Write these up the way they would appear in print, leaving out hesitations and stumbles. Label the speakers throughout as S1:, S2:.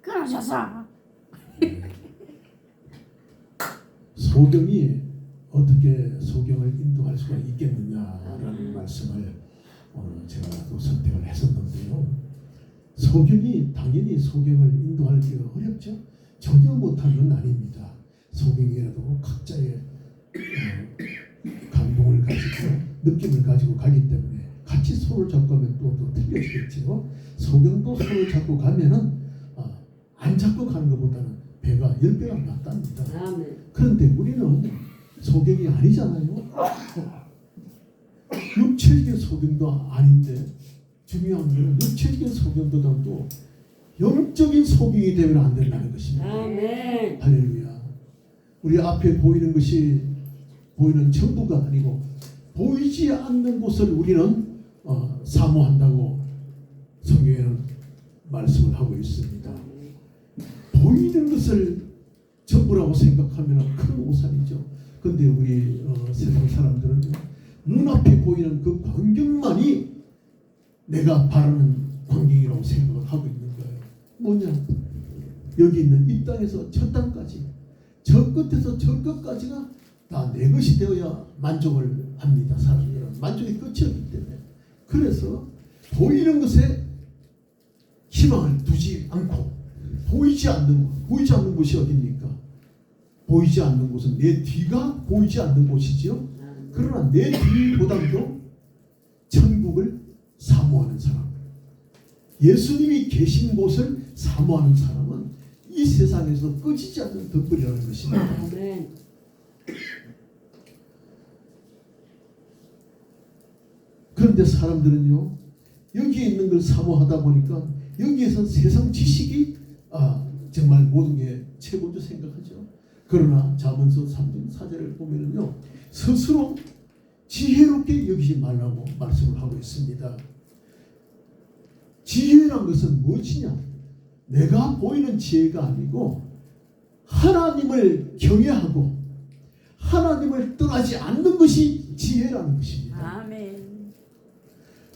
S1: 그러셔서
S2: 소경이 어떻게 소경을 인도할 수가 있겠느냐라는 말씀을 오늘 제가 또 선택을 했었는데요. 소경이 당연히 소경을 인도하기가 어렵죠. 전혀 못한 건 아닙니다. 소경이라도 각자의 감동을 가지고 느낌을 가지고 가기 때문에 같이 손을 잡고 가면 또 틀려지겠죠. 소경도 손을 잡고 가면은 안 잡고 가는 것보다는 배가 10배가 낫답니다. 그런데 우리는 소경이 아니잖아요. 육체적인 소경도 아닌데 중요한 것은 육체적인 소경보다도 영적인 소경이 되면 안 된다는 것입니다.
S1: 아멘.
S2: 할렐루야. 우리 앞에 보이는 것이 보이는 천국가 아니고 보이지 않는 곳을 우리는 사모한다고 성경에는 말씀을 하고 있습니다. 보이는 것을 전부라고 생각하면 큰 오산이죠. 그런데 우리 세상 사람들은 눈앞에 보이는 그 광경만이 내가 바라는 광경이라고 생각을 하고 있는 거예요. 뭐냐? 여기 있는 이 땅에서 저 땅까지, 저 끝에서 저 끝까지가 다 내 것이 되어야 만족을 합니다. 사람들은 만족의 끝이 없기 때문에. 그래서 보이는 것에 희망을 두지 않고 보이지 않는 곳이 어디입니까? 보이지 않는 곳은 내 뒤가 보이지 않는 곳이지요. 그러나 내 뒤보다도 천국을 사모하는 사람, 예수님이 계신 곳을 사모하는 사람은 이 세상에서 꺼지지 않는 덕분이라는 것입니다.
S1: 아멘.
S2: 그런데 사람들은요, 여기에 있는 걸 사모하다 보니까 여기에서 세상 지식이 정말 모든 게 최고죠 생각하죠. 그러나 잠언서 3장 4절을 보면은요, 스스로 지혜롭게 여기지 말라고 말씀을 하고 있습니다. 지혜란 것은 무엇이냐? 내가 보이는 지혜가 아니고 하나님을 경외하고 하나님을 떠나지 않는 것이 지혜라는 것입니다.
S1: 아멘.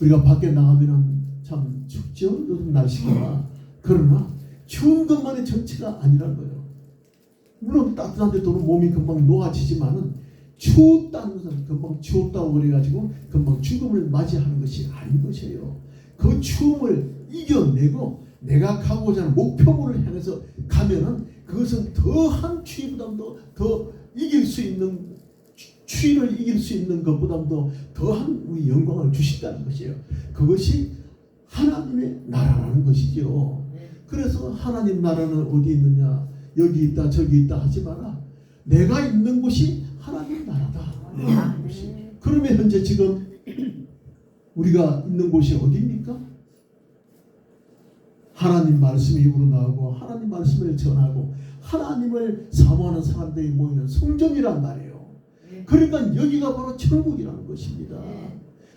S2: 우리가 밖에 나가면은 참 춥죠? 요즘 날씨가. 그러나 추운 것만이 전체가 아니란 거예요. 물론 따뜻한 데 도는 몸이 금방 녹아지지만은 추웠다는 것은 금방 추웠다고 그래가지고 금방 죽음을 맞이하는 것이 아닌 것이에요. 그 추움을 이겨내고 내가 가고자 하는 목표물을 향해서 가면은 그것은 더한 추위보다도 더 이길 수 있는 추위를 이길 수 있는 것보다도 더한 우리 영광을 주신다는 것이에요. 그것이 하나님의 나라라는 것이죠. 그래서 하나님 나라는 어디 있느냐? 여기 있다 저기 있다 하지 마라. 내가 있는 곳이 하나님 나라다. 그러면 현재 지금 우리가 있는 곳이 어디입니까? 하나님 말씀이 우러나오고 하나님 말씀을 전하고 하나님을 사모하는 사람들이 모이는 성전이란 말이에요. 그러니까 여기가 바로 천국이라는 것입니다.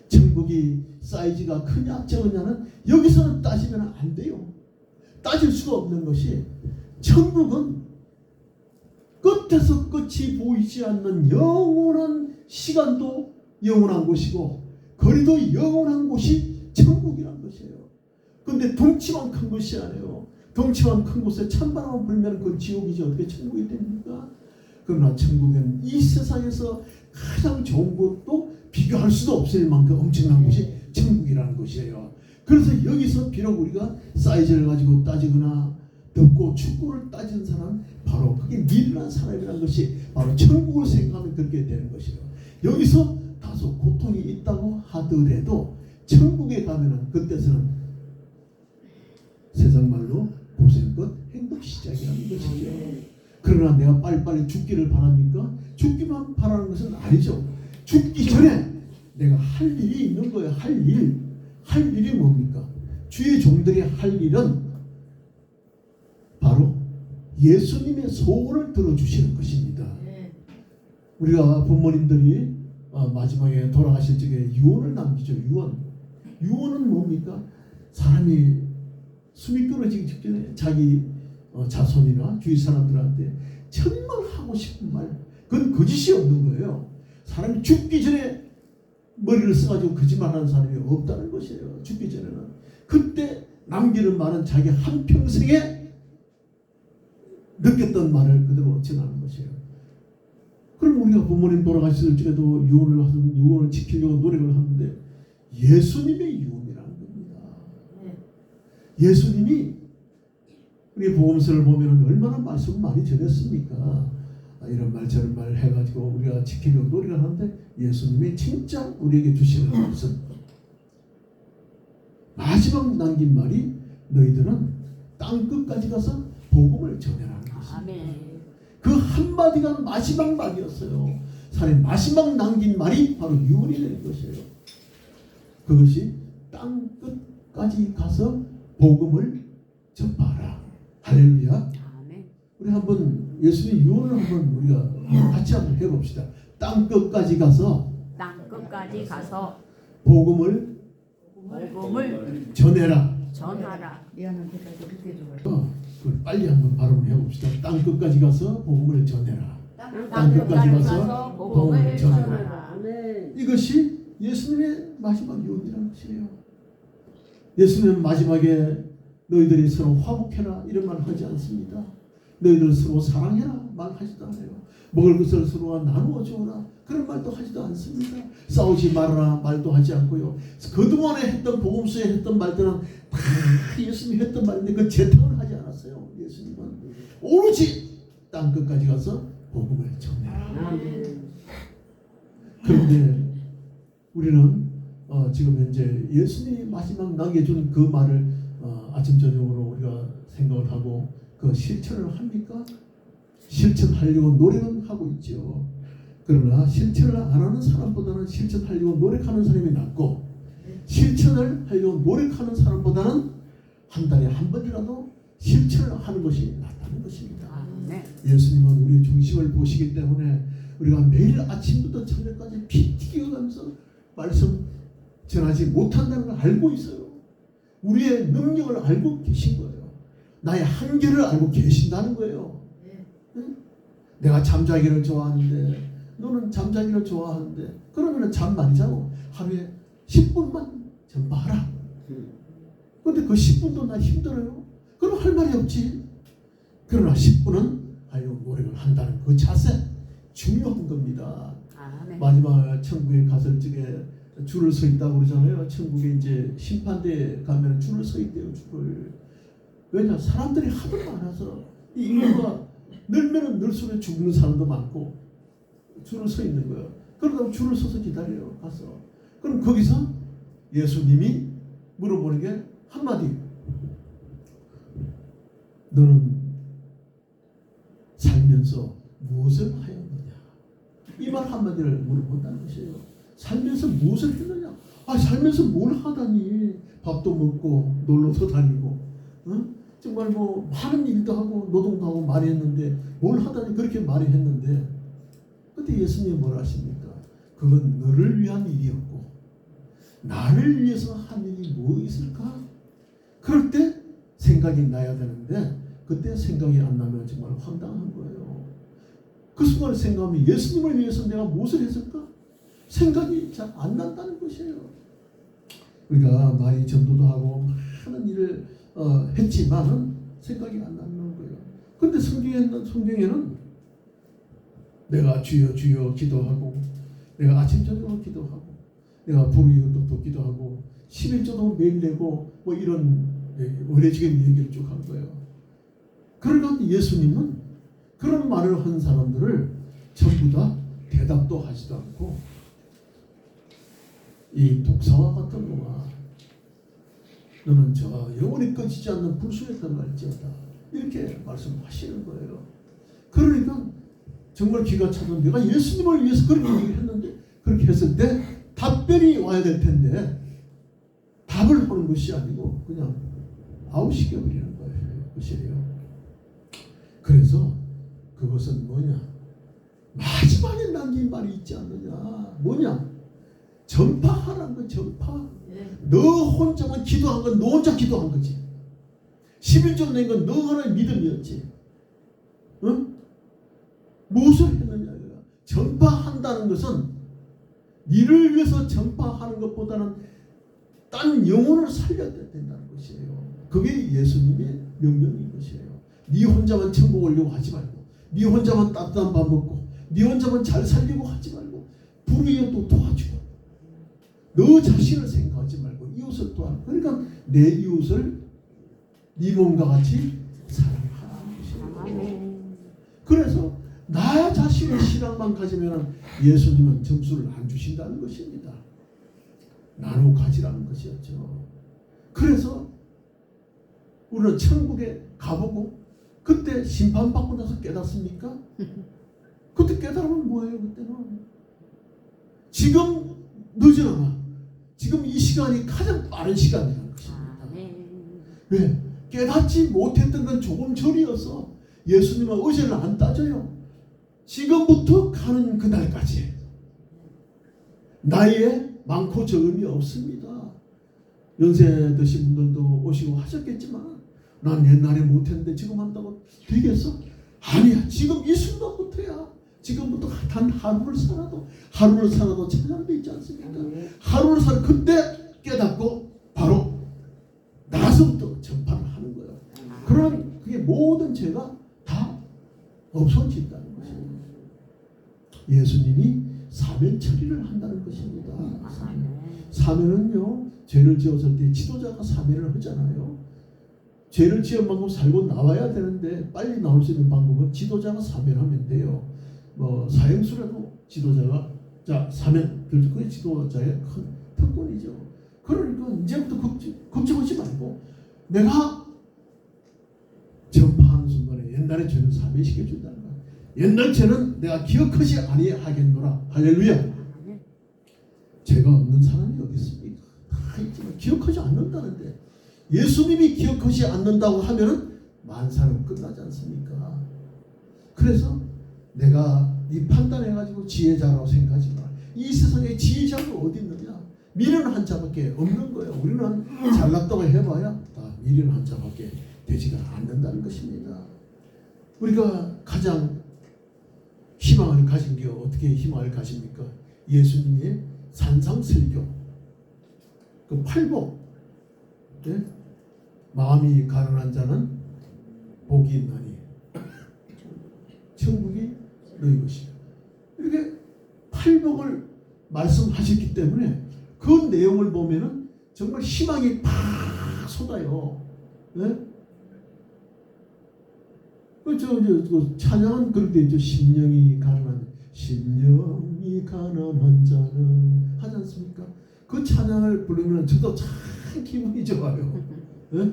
S2: 천국이 사이즈가 크냐 적으냐는 여기서는 따지면 안 돼요. 따질 수가 없는 것이 천국은 끝에서 끝이 보이지 않는 영원한 시간도 영원한 곳이고 거리도 영원한 곳이 천국이라는 것이에요. 그런데 덩치만 큰 것이 아니에요. 덩치만 큰 곳에 찬바람을 불면 그건 지옥이지 어떻게 천국이 됩니까? 그러나 천국은 이 세상에서 가장 좋은 것도 비교할 수도 없을 만큼 엄청난 곳이 천국이라는 것이에요. 그래서 여기서 비록 우리가 사이즈를 가지고 따지거나 덥고 춥고를 따지는 사람은 바로 그게 미련한 사람이라는 것이 바로 천국을 생각하면 그렇게 되는 것이에요. 여기서 다소 고통이 있다고 하더라도 천국에 가면은 그때서는 세상 말로 고생끝 행복 시작이라는 것이죠. 그러나 내가 빨리빨리 죽기를 바랍니까? 죽기만 바라는 것은 아니죠. 죽기 전에 내가 할 일이 있는 거예요. 할 일이 뭡니까? 주의 종들이 할 일은 바로 예수님의 소원을 들어주시는 것입니다. 우리가 부모님들이 마지막에 돌아가실 적에 유언을 남기죠. 유언은 뭡니까? 사람이 숨이 끊어지기 직전에 자기 자손이나 주위 사람들한테 정말 하고 싶은 말, 그건 거짓이 없는 거예요. 사람이 죽기 전에 머리를 써가지고 거짓말하는 사람이 없다는 것이에요. 죽기 전에는. 그때 남기는 말은 자기 한평생의 느꼈던 말을 그대로 전하는 것이에요. 그럼 우리가 부모님 돌아가셨을 적에도 유언을 지키려고 노력을 하는데 예수님의 유언이라는 겁니다. 예수님이 우리 복음서를 보면 얼마나 말씀을 많이 전했습니까? 이런 말 저런 말 해가지고 우리가 지키려고 노력을 하는데 예수님이 진짜 우리에게 주시는 말씀, 마지막 남긴 말이 너희들은 땅 끝까지 가서 복음을 전해라는 것입니다. 그 한마디가 마지막 말이었어요. 사람이 마지막 남긴 말이 바로 유언이 되는 것이에요. 그것이 땅 끝까지 가서 복음을 전파하라. 할렐루야. 우리 한번 예수님 유언을 한번 우리가 같이 한번 해봅시다. 땅 끝까지 가서 복음을 전해라. 그걸 빨리 한번 발음을 해봅시다. 땅 끝까지 가서 복음을 전해라. 땅 끝까지 가서 복음을 전해라. 이것이 예수님의 마지막 유언이라는 것이에요. 예수님은 마지막에 너희들이 서로 화목해라 이런 말 하지 않습니다. 너희들 서로 사랑해라 말하지도 않아요. 먹을 것을 서로가 나누어 주어라 그런 말도 하지도 않습니다. 싸우지 말아라 말도 하지 않고요. 그동안에 했던 복음서에 했던 말들은 다 예수님이 했던 말인데 그 재탕을 하지 않았어요. 예수님은 오로지 땅 끝까지 가서 복음을 전해라. 그런데 우리는 지금 현재 예수님이 마지막 남겨준 그 말을 아침 저녁으로 우리가 생각을 하고 그 실천을 합니까? 실천하려고 노력은 하고 있죠. 그러나 실천을 안 하는 사람보다는 실천하려고 노력하는 사람이 낫고 실천을 하려고 노력하는 사람보다는 한 달에 한 번이라도 실천을 하는 것이 낫다는 것입니다. 예수님은 우리의 중심을 보시기 때문에 우리가 매일 아침부터 저녁까지 피 튀겨가면서 말씀 전하지 못한다는 걸 알고 있어요. 우리의 능력을 알고 계신 거예요. 나의 한계를 알고 계신다는 거예요. 응? 내가 잠자기를 좋아하는데 너는 잠자기를 좋아하는데 그러면 잠 많이 자고 하루에 10분만 전파하라. 그런데 그 10분도 나 힘들어요. 그럼 할 말이 없지. 그러나 10분은 하려고 노력을 한다는 그 자세 중요한 겁니다. 마지막 천국에 갔을 적에 줄을 서 있다고 그러잖아요. 천국에 이제 심판대에 가면 줄을 서 있대요. 줄을. 왜냐? 사람들이 하도 많아서 이 인구가 늘면 늘수록 죽는 사람도 많고 줄을 서 있는 거예요. 그러다 줄을 서서 기다려요. 가서. 그럼 거기서 예수님이 물어보는 게 한마디. 너는 살면서 무엇을 하였느냐? 이 말 한마디를 물어본다는 것이에요. 살면서 무엇을 했느냐? 살면서 뭘 하다니. 밥도 먹고 놀러도 다니고 정말 뭐 많은 일도 하고 노동도 하고 많이 했는데 뭘 하다니 그렇게 많이 했는데 그때 예수님이 뭐라 하십니까? 그건 너를 위한 일이었고 나를 위해서 한 일이 뭐 있을까? 그럴 때 생각이 나야 되는데 그때 생각이 안 나면 정말 황당한 거예요. 그 순간에 생각하면 예수님을 위해서 내가 무엇을 했을까? 생각이 잘 안 난다는 것이에요. 우리가 많이 전도도 하고 많은 일을 했지만은 생각이 안 나는 거예요. 그런데 성경에는 내가 주여 주여 기도하고 내가 아침 저녁으로 기도하고 내가 불의유독도 기도하고 11조도 매일 내고 뭐 이런 의례적인 얘기를 쭉 한 거예요. 그러니까 예수님은 그런 말을 한 사람들을 전부 다 대답도 하지도 않고 이 독사와 같은 놈아 너는 저 영원히 꺼지지 않는 불수에 들어갈지어다 이렇게 말씀하시는 거예요. 그러니까 정말 기가 차서 내가 예수님을 위해서 그렇게 얘기했는데 그렇게 했을 때 답변이 와야 될 텐데 답을 하는 것이 아니고 그냥 아웃시켜버리는 것이에요. 그래서 그것은 뭐냐? 마지막에 남긴 말이 있지 않느냐? 뭐냐? 전파하라는 거 전파. 너 혼자만 기도한 건 너 혼자 기도한 거지. 11조 낸 건 너 하나의 믿음이었지. 응? 무엇을 했느냐? 전파한다는 것은 니를 위해서 전파하는 것보다는 딴 영혼을 살려야 된다는 것이에요. 그게 예수님의 명령인 것이에요. 네 혼자만 천국 오려고 하지 말고, 네 혼자만 따뜻한 밥 먹고, 네 혼자만 잘 살려고 하지 말고, 불의에도 도와주고, 너 자신을 생각하지 말고 이웃을 도와라. 그러니까 내 이웃을 네 몸과 같이 사랑하라는 것이에요. 그래서 나 자신의 신앙만 가지면 예수님은 점수를 안 주신다는 것입니다. 나누어 가지라는 것이었죠. 그래서 우리는 천국에 가보고 그때 심판받고 나서 깨닫습니까? 그때 깨달으면 뭐예요? 그때는 지금 늦은 않아. 지금 이 시간이 가장 빠른 시간이라는 것입니다. 왜? 깨닫지 못했던 건 조금 전이어서 예수님은 어제를 안 따져요. 지금부터 가는 그날까지 나이에 많고 적음이 없습니다. 연세 드신 분들도 오시고 하셨겠지만 난 옛날에 못했는데 지금 한다고 되겠어? 아니야. 지금 이 순간부터야. 지금부터 단 하루를 살아도 천장도 있지 않습니까? 하루를 살아 그때 깨닫고 바로 나서부터 전파를 하는 거예요. 그런 그게 모든 죄가 다 없어진다는 것입니다. 예수님이 사면 처리를 한다는 것입니다. 사면은요, 죄를 지었을 때 지도자가 사면을 하잖아요. 죄를 지은 만큼 살고 나와야 되는데 빨리 나올 수 있는 방법은 지도자가 사면하면 돼요. 뭐 사형수라도 지도자가 자 사면, 그게 지도자의 큰 특권이죠. 그러니까 이제부터 걱정하지 말고 내가 전파하는 순간에 옛날의 죄는 사면시켜준다는 거야. 옛날 죄는 내가 기억하지 아니하겠노라. 할렐루야. 죄가 없는 사람이 어디 있습니까? 다 있지만 기억하지 않는다는데, 예수님이 기억하지 않는다고 하면은 만사는 끝나지 않습니까? 그래서 내가 네 판단해가지고 지혜자라고 생각하지 마. 이 세상에 지혜자가 어디 있느냐? 미련한 한 자밖에 없는 거예요. 우리는 잘났다고 해봐야 다 미련한 한 자밖에 되지가 않는다는 것입니다. 우리가 가장 희망을 가진 게 어떻게 희망을 가집니까? 예수님의 산상설교, 그 팔복, 네? 마음이 가난한 자는 복이 있나니 천국이 너희 것이다. 이렇게 팔복을 말씀하셨기 때문에 그 내용을 보면은 정말 희망이 팍 쏟아요. 네? 그 찬양은 그렇게 있죠. 심령이 가난한 자는 하지 않습니까? 그 찬양을 부르면 저도 참 기분이 좋아요. 네?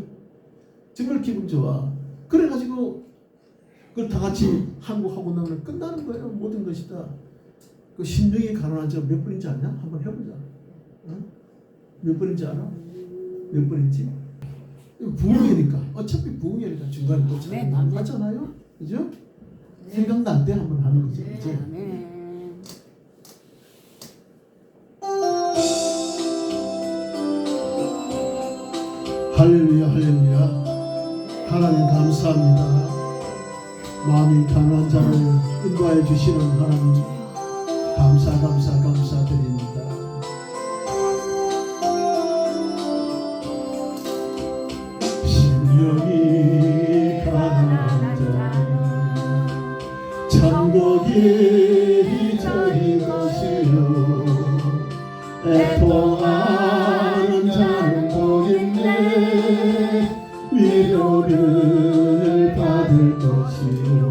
S2: 정말 기분 좋아. 그래가지고 그걸 다 같이 한곡하고 나면 끝나는 거예요. 모든 것이 다. 그 심령이 가난한 자가 몇 분인지 아냐? 한번 해보자. 어? 몇 분인지 알아? 몇 분인지? 부흥이니까. 어차피 부흥이니까 중간에 또 찬양 하잖아요. 그죠? 생각날 때 한번 하는 거죠. 그죠? 할렐루야, 할렐루야. 하나님 감사합니다. 마음이 가난한 자를 인도하여 주시는 하나님, 감사드립니다. 심령이 가난한 자는 천국이 저희 것이요, 애통하는 자는 복 있네, 위로를 받을 것이요,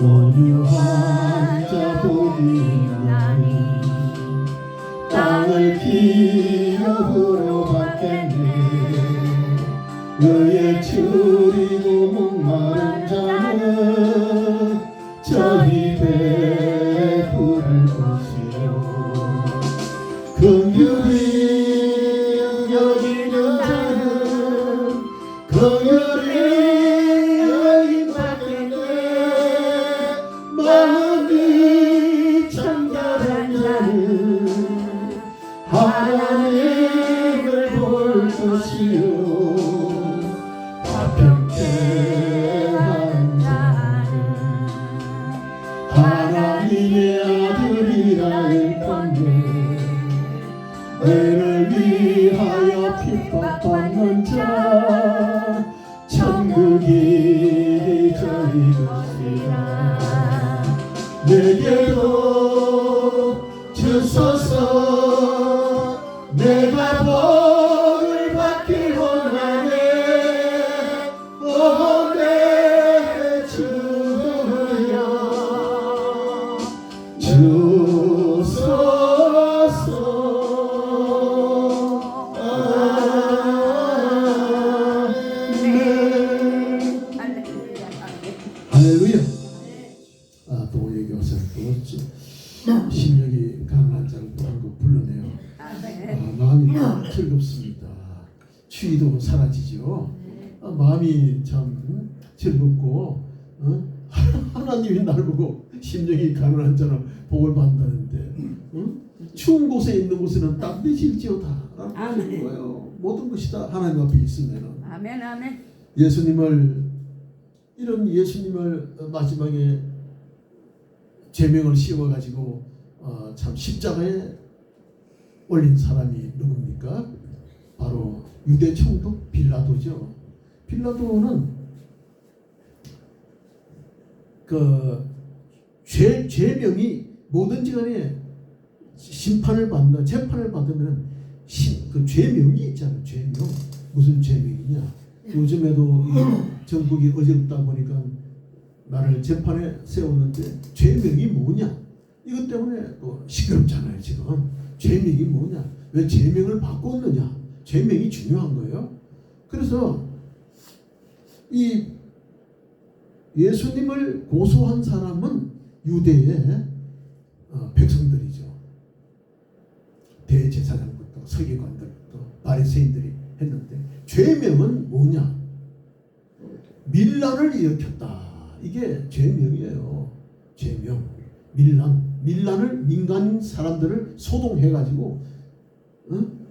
S2: 온유한 자 복이 있나니 땅을 기업으로 받겠네, 의에 줄이고 목마른 자는 저희 베풀을 것이요, 긍휼히 여기는 자는 긍휼히 여김받겠네, 마음이 정결한 자는 하나님을 볼 것이요, 화평케 한 자는 하나님의 아들이라 일컫네, 너를 위하여 핍박받는 자 천국이 이것이라 내게도 주소서 내가 복을 받기 원하네 오 내 주여 주소서 할렐루야. 또 여기 와서 또 심령이 강한 자를 또 한 곡 불러내요. 마음이 즐겁습니다. 추위도 사라지죠. 마음이 참 즐겁고 하나님이 날 보고 심령이 가난한 자는 복을 받는다는데 추운 곳에 있는 곳에는 따뜻해질지어다 라고 하는 거예요. 모든 것이 다 하나님 앞에 있으면
S1: 아멘 아멘.
S2: 이런 예수님을 마지막에 제명을 씌워가지고 참 십자가에 올린 사람이 누굽니까? 바로 유대 총독 빌라도죠. 빌라도는 그 죄명이 뭐든지 간에 심판을 받는다, 재판을 받으면 그 죄명이 있잖아요. 죄명. 무슨 죄명이냐? 요즘에도 이 전국이 어지럽다 보니까 나를 재판에 세웠는데 죄명이 뭐냐? 이것 때문에 또 시끄럽잖아요. 지금 죄명이 뭐냐? 왜 죄명을 바꿨느냐? 죄명이 중요한 거예요. 그래서 이 예수님을 고소한 사람은 유대의 백성들이죠. 대제사장부터 서기관들부터 바리새인들이 했는데 죄명은 뭐냐? 밀란을 일으켰다. 이게 죄명이에요. 죄명, 밀란을 민간인 사람들을 소동해가지고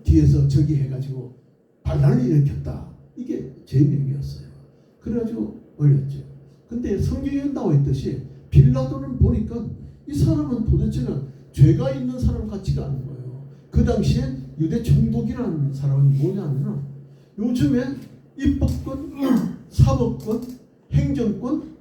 S2: 뒤에서 저기 해가지고 반란을 일으켰다. 이게 죄명이었어요. 그래가지고 올렸죠. 근데 성경에 나와 있듯이 빌라도는 보니까 이 사람은 도대체는 죄가 있는 사람 같지가 않은 거예요. 그 당시에 유대 총독이라는 사람은 뭐냐면 요즘에 입법권, 사법권, 행정권,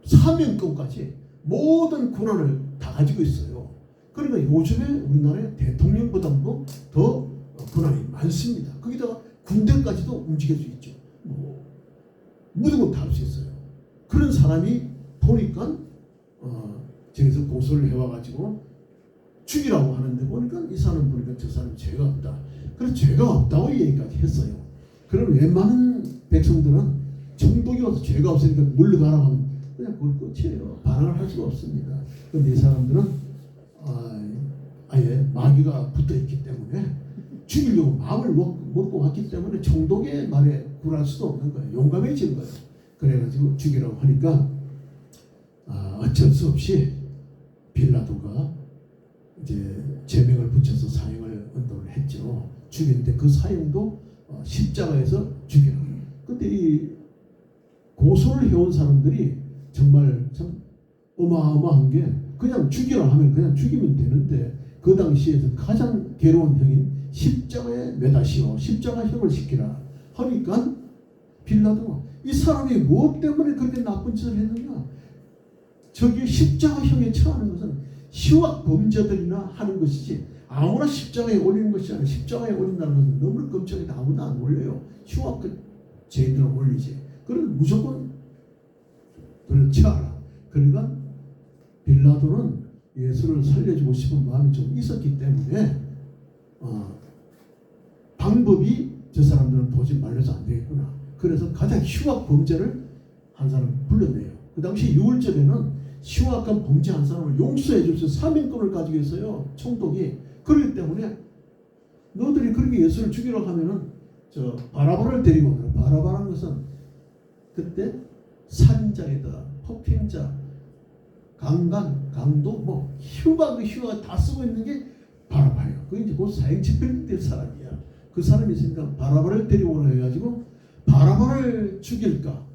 S2: 사면권까지 모든 권한을 다 가지고 있어요. 그러니까 요즘에 우리나라의 대통령보다도 더 권한이 많습니다. 거기다가 군대까지도 움직일 수 있죠. 모든 걸 다 할 수 있어요. 그런 사람이 보니까 저기서 고소를 해와가지고 죽이라고 하는데 보니까 이 사람 보니까 저 사람 죄가 없다. 그래서 죄가 없다고 얘기까지 했어요. 그럼 웬만한 백성들은 정독이 와서 죄가 없으니까 물러가라고 하면 그냥 그걸 끝이에요. 반항을 할 수가 없습니다. 그런데 이 사람들은 아예 마귀가 붙어있기 때문에 죽이려고 마음을 먹고 왔기 때문에 총독의 말에 굴할 수도 없는 거예요. 용감해진 거예요. 그래가지고 죽이라고 하니까 어쩔 수 없이 빌라도가 이제 제명을 붙여서 사형을 언도를 했죠. 죽이는데 그 사형도 십자가에서 죽이라. 근데 이 고소를 해온 사람들이 정말 참 어마어마한 게 그냥 죽이라 하면 그냥 죽이면 되는데 그 당시에서 가장 괴로운 형인 십자가에 매다시오. 십자가형을 시키라 하니까 빌라도가 이 사람이 무엇 때문에 그렇게 나쁜 짓을 했느냐? 저기 십자가형에 처하는 것은 시와 범죄들이나 하는 것이지 아무나 십자가에 올리는 것이 아니라 십자가에 올린다는 것은 너무 끔찍하게 아무나 안 올려요. 시와 죄인들은 올리지. 그럼 무조건 그를 처하라. 그러니까 빌라도는 예수를 살려주고 싶은 마음이 좀 있었기 때문에 방법이 저 사람들은 도저히 말려서 안 되겠구나. 그래서 가장 흉악 범죄를 한 사람 불러내요. 그 당시 6월절에는 흉악한 범죄한 사람을 용서해 줄 수 있는 사명권을 가지고 있어요. 총독이. 그렇기 때문에 너희들이 그렇게 예수를 죽이려고 하면은 저 바라바를 데리고 오라. 바라바라는 것은 그때 살인자에다 폭행자, 강간, 강도, 뭐 흉악 다 쓰고 있는 게 바라바예요. 그게 이제 곧 사형 집행될 사람이야. 그 사람이 있으니까 바라바를 데리고 오라 해가지고 바라바를 죽일까,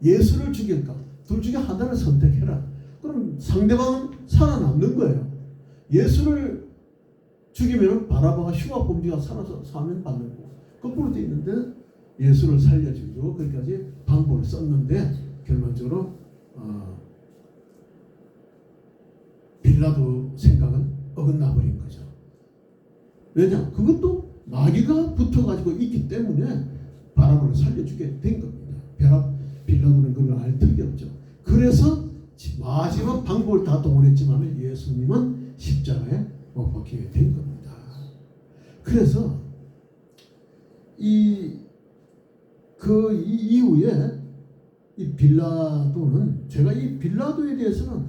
S2: 예수를 죽일까, 둘 중에 하나를 선택해라. 그럼 상대방은 살아남는 거예요. 예수를 죽이면 바라바가 흉악 범죄가 살아서 사면 받는 거고, 거꾸로 돼 있는데 예수를 살려주고 거기까지 방법을 썼는데 기본적으로 빌라도 생각은 어긋나 버린 거죠. 왜냐? 그것도 마귀가 붙어가지고 있기 때문에 바라바를 살려주게 된 겁니다. 빌라도는 그걸 알 턱이 없죠. 그래서 마지막 방법을 다 동원했지만 예수님은 십자가에 못 박히게 된 겁니다. 그래서 그 이후에 이 빌라도는, 제가 이 빌라도에 대해서는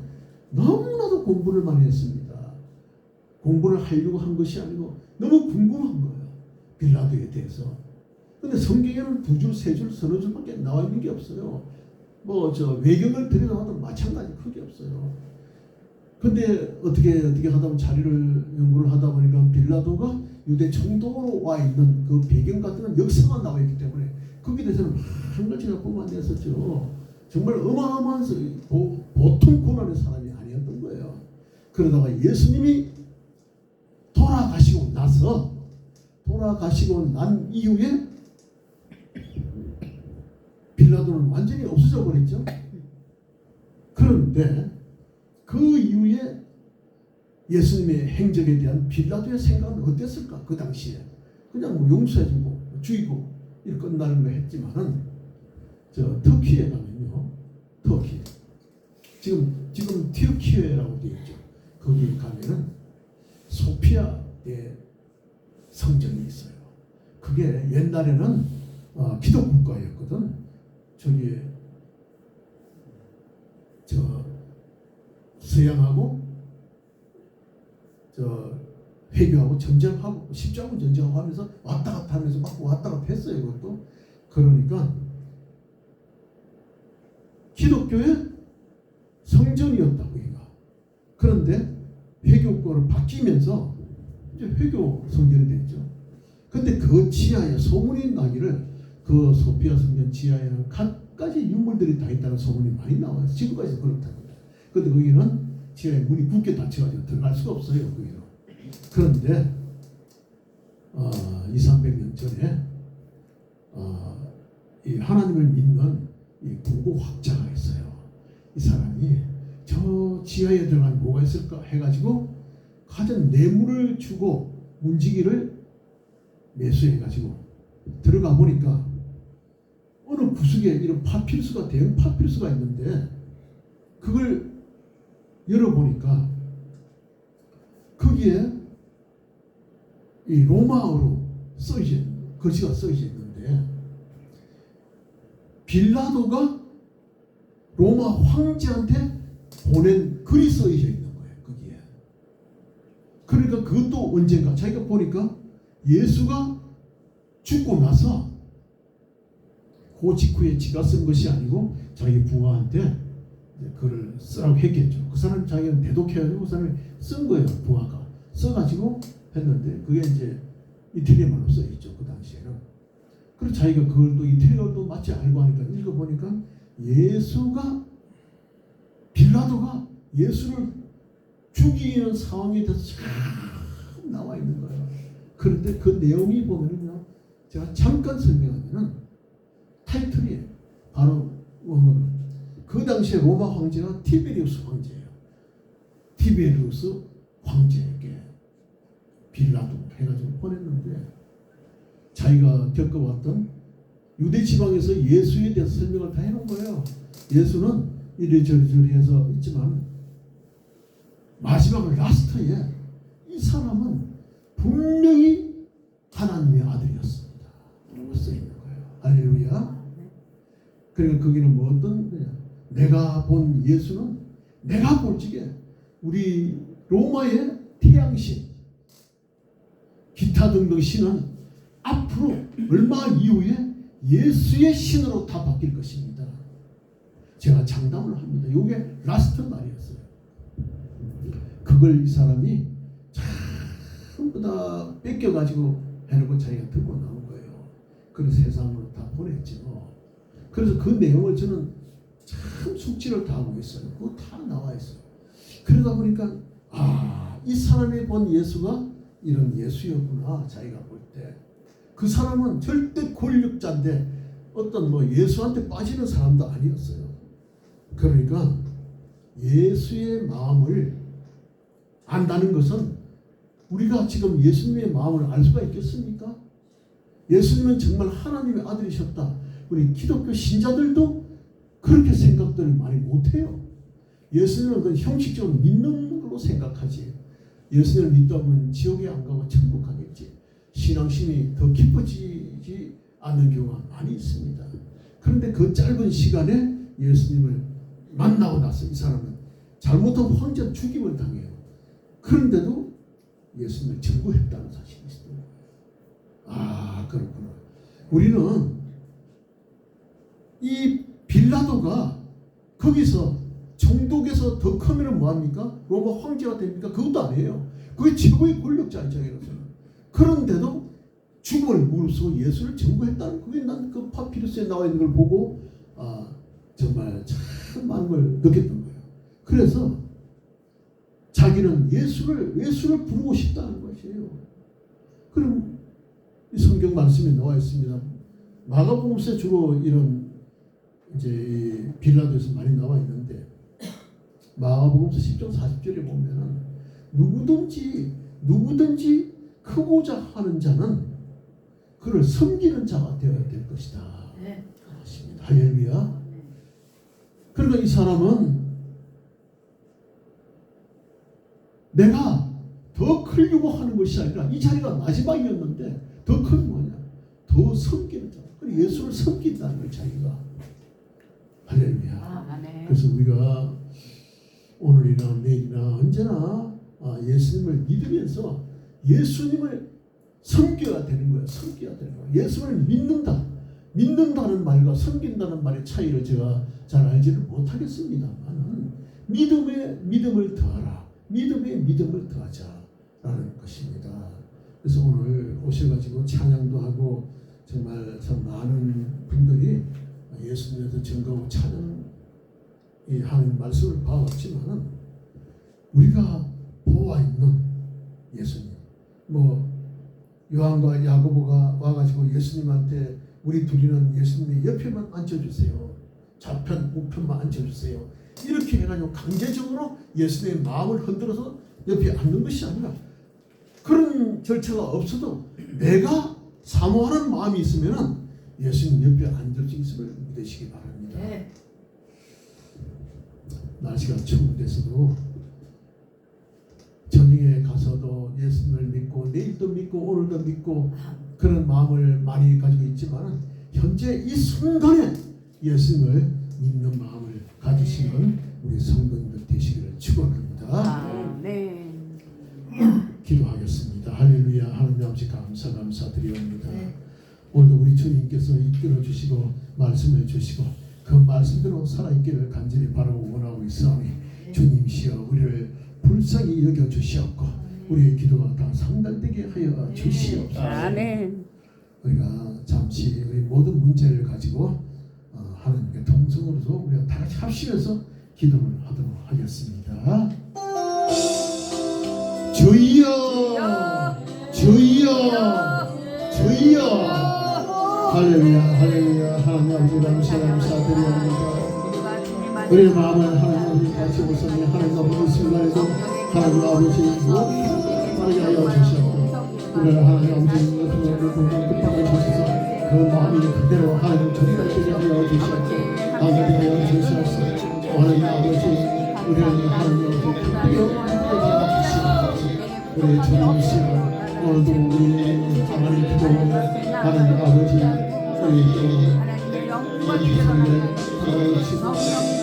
S2: 너무나도 공부를 많이 했습니다. 공부를 하려고 한 것이 아니고 너무 궁금한 거예요. 빌라도에 대해서. 근데 성경에는 2줄, 3줄, 서너 줄밖에 나와 있는 게 없어요. 외경을 들여다봐도 마찬가지 크게 없어요. 근데 어떻게 하다 보면 연구를 하다 보니까 빌라도가 유대 총독으로 와 있는 그 배경 같은 건 역사가 나와 있기 때문에 거기에 대해서는 한 가지 갖고만 냈었죠. 정말 어마어마한 보통 고난의 사람이 아니었던 거예요. 그러다가 예수님이 돌아가시고 난 이후에 빌라도는 완전히 없어져 버렸죠. 그런데 그 이후에 예수님의 행적에 대한 빌라도의 생각은 어땠을까? 그 당시에 그냥 용서해주고 죽이고 일 끝나는 거 했지만은 터키에 가면요, 터키 지금 튀르키예라고 되어 있죠. 거기 가면은 소피아의 성전이 있어요. 그게 옛날에는 기독 국가였거든. 서양하고 회교하고 전쟁하고 십자군 전쟁하고 하면서 왔다 갔다 하면서 막 왔다 갔다 했어요. 그것도. 그러니까 기독교의 성전이었다 거기가. 그런데 회교권을 바뀌면서 이제 회교 성전이 됐죠. 근데 그 지하에 소문이 나기를 그 소피아 성전 지하에는 갖가지 유물들이 다 있다는 소문이 많이 나와요. 지금까지도 그렇다고. 근데 거기는 지하에 문이 굳게 닫혀가지고 들어갈 수가 없어요. 거기는. 그런데 200~300년 전에 이 하나님을 믿는 이 고고학자가 있어요. 이 사람이 저 지하에 들어간 뭐가 있을까 해가지고 가진 뇌물을 주고 문지기를 매수해가지고 들어가 보니까 어느 구석에 이런 파피루스가, 대형 파피루스가 있는데 그걸 열어보니까 거기에 이 로마어로 글씨가 써져 있는데 빌라도가 로마 황제한테 보낸 글이 써져 있는 거예요. 거기에. 그러니까 그것도 언젠가 자기가 보니까 예수가 죽고 나서 그 직후에 지가 쓴 것이 아니고 자기 부하한테 글을 쓰라고 했겠죠. 그 사람이 자기는 대독해가지고 그 사람이 쓴 거예요. 부하가 써가지고 했는데 그게 이제 이태리 말로 써 있죠. 그 당시에는. 그래서 자기가 그걸 또 이태리어도 맞지 알고 하니까 읽어보니까 빌라도가 예수를 죽이는 상황에 대해서 참 나와 있는 거예요. 그런데 그 내용이 보면은요, 제가 잠깐 설명하면은 타이틀이 바로 그 당시에 로마 황제가 티베리우스 황제예요. 티베리우스 황제에게 빌라도 해가지고 보냈는데 자기가 겪어왔던 유대 지방에서 예수에 대해서 설명을 다 해놓은 거예요. 예수는 이리저리 해서 있지만 마지막 라스트에 이 사람은 분명히 하나님의 아들이었습니다. 써 있는 거예요. 할렐루야. 그러니까 거기는 뭐 어떤 거냐? 내가 본 예수는 내가 볼 적에 우리 로마의 태양신 기타 등등 신은 앞으로 얼마 이후에 예수의 신으로 다 바뀔 것입니다. 제가 장담을 합니다. 이게 라스트 말이었어요. 그걸 이 사람이 전부 다 뺏겨가지고 해놓고 자기가 들고 나온 거예요. 그래서 세상으로 다 보냈죠. 그래서 그 내용을 저는 참 숙지를 다 하고 있어요. 그거 다 나와 있어요. 그러다 보니까 이 사람이 본 예수가 이런 예수였구나. 자기가 볼 때. 그 사람은 절대 권력자인데 어떤 예수한테 빠지는 사람도 아니었어요. 그러니까 예수의 마음을 안다는 것은 우리가 지금 예수님의 마음을 알 수가 있겠습니까? 예수님은 정말 하나님의 아들이셨다. 우리 기독교 신자들도 그렇게 생각들을 많이 못해요. 예수님은 그 형식적으로 믿는 걸로 생각하지. 예수님을 믿다 보면 지옥에 안 가고 천국 가겠지. 신앙심이 더 깊어지지 않는 경우가 많이 있습니다. 그런데 그 짧은 시간에 예수님을 만나고 나서 이 사람은 잘못하면 황제 죽임을 당해요. 그런데도 예수님을 증거했다는 사실이 있습니다. 아, 그렇구나. 우리는 이 빌라도가 거기서 총독에서 더 크면 뭐합니까? 로마 황제가 됩니까? 그것도 아니에요. 그게 최고의 권력자 입장이라서요. 그런데도 죽음을 무릅쓰고 예수를 증거했다는, 그게 난 그 파피루스에 나와 있는 걸 보고 정말 참 많은 걸 느꼈던 거예요. 그래서 자기는 예수를 부르고 싶다는 것이에요. 그럼 이 성경 말씀에 나와 있습니다. 마가복음서에 주로 이런 이제 빌라도에서 많이 나와 있는데, 마가복음서 10장 40절에 보면은 누구든지 크고자 하는 자는 그를 섬기는 자가 되어야 될 것이다. 네. 할렐루야. 그러니까 이 사람은 내가 더 크려고 하는 것이 아니라, 이 자리가 마지막이었는데 더 큰 뭐냐? 더 섬기는 자. 그래서 예수를 섬긴다는 걸 자기가. 할렐루야. 그래서 우리가 오늘이나 내일이나 언제나 예수님을 믿으면서 예수님을 섬겨야 되는 거야. 섬겨야 되는 거야. 예수를 믿는다는 말과 섬긴다는 말의 차이를 제가 잘 알지를 못하겠습니다만, 믿음에 믿음을 더하라. 믿음에 믿음을 더하자라는 것입니다. 그래서 오늘 오셔가지고 찬양도 하고 정말 참 많은 분들이 예수님에서 증거하고 찬양하는 말씀을 봐왔지만, 우리가 보아 있는 예수님, 요한과 야고보가 와가지고 예수님한테 우리 둘이는 예수님의 옆에만 앉혀주세요. 좌편 우편만 앉혀주세요. 이렇게 해가지고 강제적으로 예수님의 마음을 흔들어서 옆에 앉는 것이 아니라, 그런 절차가 없어도 내가 사모하는 마음이 있으면 예수님 옆에 앉을 수 있음을 믿으시기 바랍니다. 네. 날씨가 추운 데서도 저녁에 가서도 예수님을 믿고 내일도 믿고 오늘도 믿고 그런 마음을 많이 가지고 있지만, 현재 이 순간에 예수님을 믿는 마음을 가지시는 우리 성도님들 되시기를 축원합니다. 네. 기도하겠습니다. 할렐루야. 하나님 아버지 감사드리옵니다. 네. 오늘도 우리 주님께서 이끌어 주시고 말씀을 주시고 그 말씀대로 살아있기를 간절히 바라고 원하고 있사오니, 주님이시여 우리를 불쌍히 여겨 주시옵고 우리의 기도가 다 상달되게 하여 주시옵소서. 아멘. 우리가 잠시 우리 모든 문제를 가지고 하나님께 통성으로서 우리가 다 같이 합심해서 기도를 하도록 하겠습니다. 주여, 주여, 주여. 할렐루야, 할렐루야. 하나님 아버지 감사드립니다. 우리의 마음을 하나님 아버지 같이 보시니, 하나님 아버지 순간에도 하나님 아버지 무엇하게 하여 주시옵고, 우리를 하나님 아버지 같은 공간 끝방을 주셔서 그 마음이 그대로 하나님 전달되게 하여 주시옵고, 나가게 하여 주시옵소서. 하나님 아버지, 우리는 하나님 아버지 특별히 주시옵소서. 우리 주님이시여 오늘도 우리 하나님 기도하는 하나님 아버지, 우리 우리 삶에 살아오시고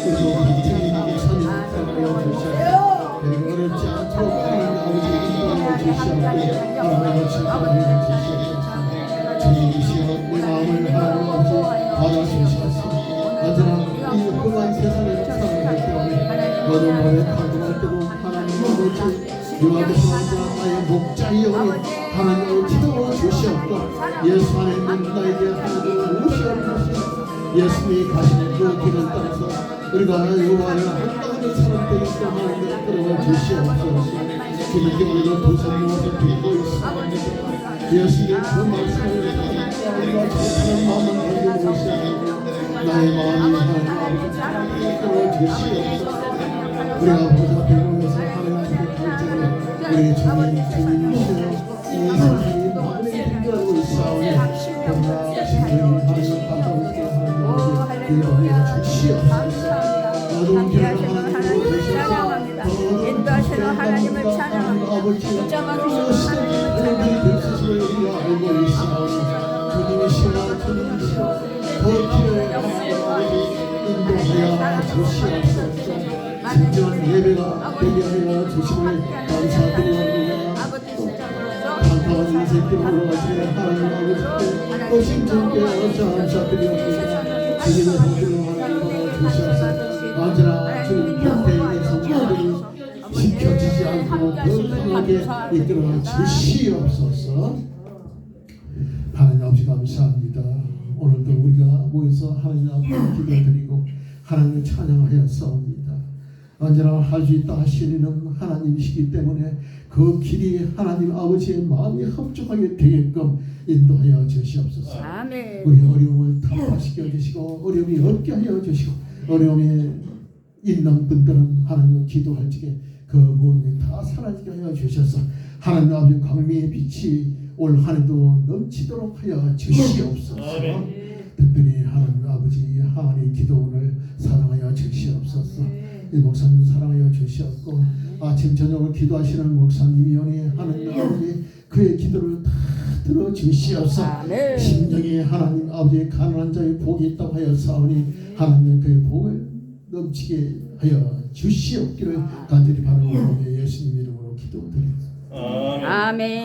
S2: 그리고 박정희님의 삶을 살아여 주시옵소서. 그리고 어렵지 않도록 하나님 아버지 인도하여 주시옵고 하나님 축복하여 주시옵소서. 주님이시여 내 마음을 하나님 아버지 받아주시옵소서. 언제나 이 험한 세상에 살아갈 때에 너도 노력하고 할 때도 하나님 아버지 요 앞에서 언제나 나의 목자이오니 하나님을 기도해 주시옵고, 예수 안에 있는 나에게 하나님을 오시옵소서. 예수님이 가시는 그 길을 따라서 우리가 요 안에 한가운데 사람들이 있고 하나님을 끌어와 주시옵소서. 주님께 우리가 도선 무엇을 듣고 있습니다. 예수님의 그 말씀을 우리가 전하는 마음을 가지고 오시옵소서. 나의 마음이 하나님 아버지 끌어와 주시옵소서. 우리가 보좌 앞에 모여서 하나님께 갈때는 우리 주님이시여 이 세상이 많은 힘들고 있사오니 그러나 진정히 하나님 감사하게 하나님 인도하여 주시옵소서. 어두운 길을 하나님으로 되셔서
S1: 인도하시는 하나님을 찬양합니다. 붙잡아주시는 하나님을
S2: 되시심을 우리가 알고 있사오니 주님이시여 주님이시여 더 필요해 인도하여 주시옵소서. 진정한 예배가 되게 하여 주심을 감사드립니다. 감사한 인생길 올라가시는 하나님 아버지께 오신 주께 감사드립니다. 주님의 성도로 하나님 주시옵소서. 언제나 주님 곁에 있는 성도들이 지켜지지 않고 더 강하게 이끌어 주시옵소서. 하나님 아버지 감사합니다. 오늘도 우리가 모여서 하나님 앞에 기도드리고 하나님을 찬양하였사옵니다. 언제나 할 수 있다 하시는 하나님이시기 때문에 그 길이 하나님 아버지의 마음이 합족하게 되게끔 인도하여 주시옵소서.
S1: 아멘.
S2: 우리 어려움을 타파시켜 주시고 어려움이 없게 하여 주시고 어려움에 있는 분들은 하나님 기도할 적에 그 모든 다 사라지게 하여 주셔서 하나님 아버지 광명의 빛이 올 한해도 넘치도록 하여 주시옵소서. 특별히 하나님 아버지 하나님의 기도원을 사랑하여 주시옵소서. 이 목사님 사랑하여 주시옵고 아침 저녁을 기도하시는 목사님이오니 하나님 아버지 그의 기도를 다 들어주시옵소서. 심령에 하나님 아버지의 가난한 자의 복이 있다고 하여 사오니 하나님 그의 복을 넘치게 하여 주시옵기를 간절히 바라고 예수님 이름으로 기도드립니다.
S1: 아멘.